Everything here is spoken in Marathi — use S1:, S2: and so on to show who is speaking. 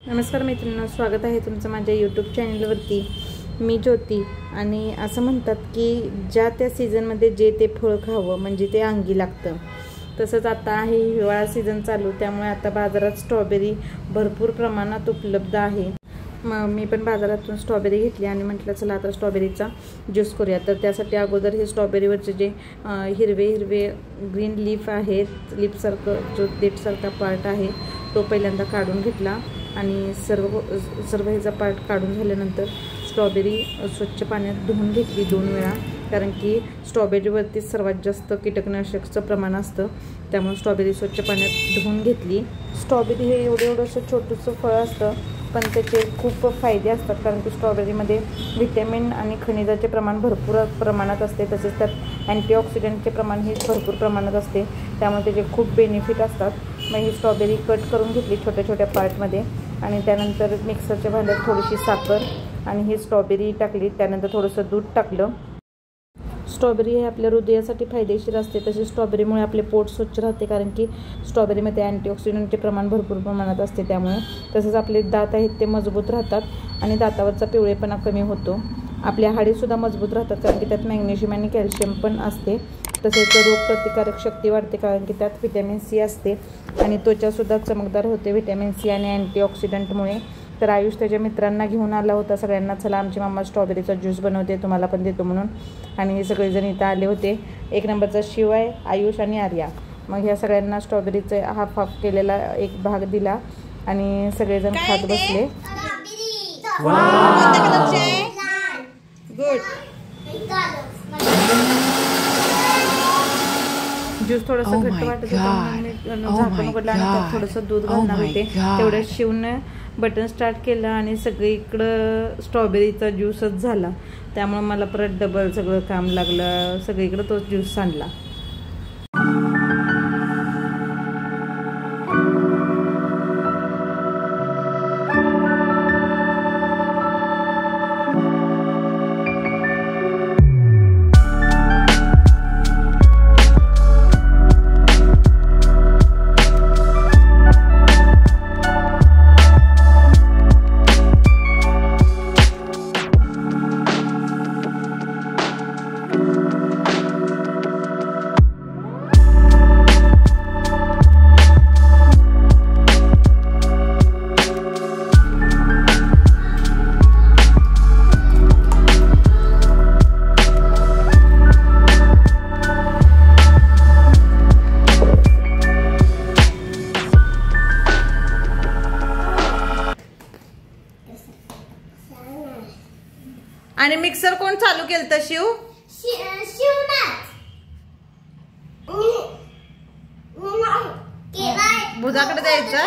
S1: नमस्कार मैत्रिणींनो, स्वागत आहे तुमचं माझ्या यूट्यूब चॅनलवरती। मी ज्योती। आणि असं म्हणतात की ज्या त्या सीझनमध्ये जे ते फळ खावं म्हणजे ते अंगी लागतं। तसंच आता आहे हिवाळा सीझन चालू, त्यामुळे आता बाजारात स्ट्रॉबेरी भरपूर प्रमाणात उपलब्ध आहे। मी पण बाजारातून स्ट्रॉबेरी घेतली आणि म्हटलं चला आता स्ट्रॉबेरीचा ज्यूस करूया। तर त्यासाठी अगोदर हे स्ट्रॉबेरीवरचे जे हिरवे हिरवे ग्रीन लीफ आहेत, लीफसारखं जो देठसारखा पार्ट आहे तो पहिल्यांदा काढून घेतला आणि सर्व ह्याचा पार्ट काढून झाल्यानंतर स्ट्रॉबेरी स्वच्छ पाण्यात धुवून घेतली 2 वेळा, कारण की स्ट्रॉबेरीवरती सर्वात जास्त कीटकनाशकाचं प्रमाण असतं, त्यामुळे स्ट्रॉबेरी स्वच्छ पाण्यात धुवून घेतली। स्ट्रॉबेरी हे एवढंसं छोटंसं फळ असतं, पण त्याचे खूप फायदे असतात, कारण की स्ट्रॉबेरीमध्ये व्हिटॅमिन आणि खनिजाचे प्रमाण भरपूर प्रमाणात असते। तसेच त्यात अँटीऑक्सिडंटचे प्रमाण हे भरपूर प्रमाणात असते, त्यामुळे त्याचे खूप बेनिफिट असतात। मग ही स्ट्रॉबेरी कट करून घेतली छोट्या छोट्या पार्टमध्ये आणि त्यानंतर मिक्सरच्या भांड्यात थोडीशी साखर आणि ही स्ट्रॉबेरी टाकली, त्यानंतर थोडंसं दूध टाकलं। स्ट्रॉबेरी हे आपल्या हृदयासाठी फायदेशीर असते, तसेच स्ट्रॉबेरीमुळे आपले पोट स्वच्छ राहते, कारण की स्ट्रॉबेरीमध्ये अँटीऑक्सिडंटचे प्रमाण भरपूर प्रमाणात असते त्यामुळे। तसेच आपले दात आहेत ते मजबूत राहतात आणि दातावरचा पिवळेपणा कमी होतो। आपल्या हाडेसुद्धा मजबूत राहतात, कारण की त्यात मॅग्नेशियम आणि कॅल्शियम पण असते। तसेच रोगप्रतिकारक शक्ती वाढते, कारण की त्यात व्हिटॅमिन सी असते आणि त्वचासुद्धा चमकदार होते व्हिटॅमिन सी आणि अँटीऑक्सिडंटमुळे। तर आयुष त्याच्या मित्रांना घेऊन आला होता सगळ्यांना, चला आमची मम्मा स्ट्रॉबेरीचा ज्यूस बनवते, तुम्हाला पण देतो म्हणून। आणि हे सगळेजण इथं आले होते। 1 नंबरचा शिव आहे, आयुष आणि आर्या। मग ह्या सगळ्यांना स्ट्रॉबेरीचे हाफ केलेला एक भाग दिला आणि सगळेजण खात बसले। गुड। ज्यूस थोडंसं घट्ट वाटत होतं, झाकण उघडलं आणि त्यात थोडंसं दूध घालणार होते, तेवढ्या शिवने बटन स्टार्ट केलं आणि सगळीकडं स्ट्रॉबेरीचा ज्यूसच झाला। त्यामुळे मला परत डबल सगळं काम लागलं, सगळीकडं तोच ज्यूस सांडला। आणि मिक्सर कोण चालू केलं तर शिव? भुजाकडे द्यायचं।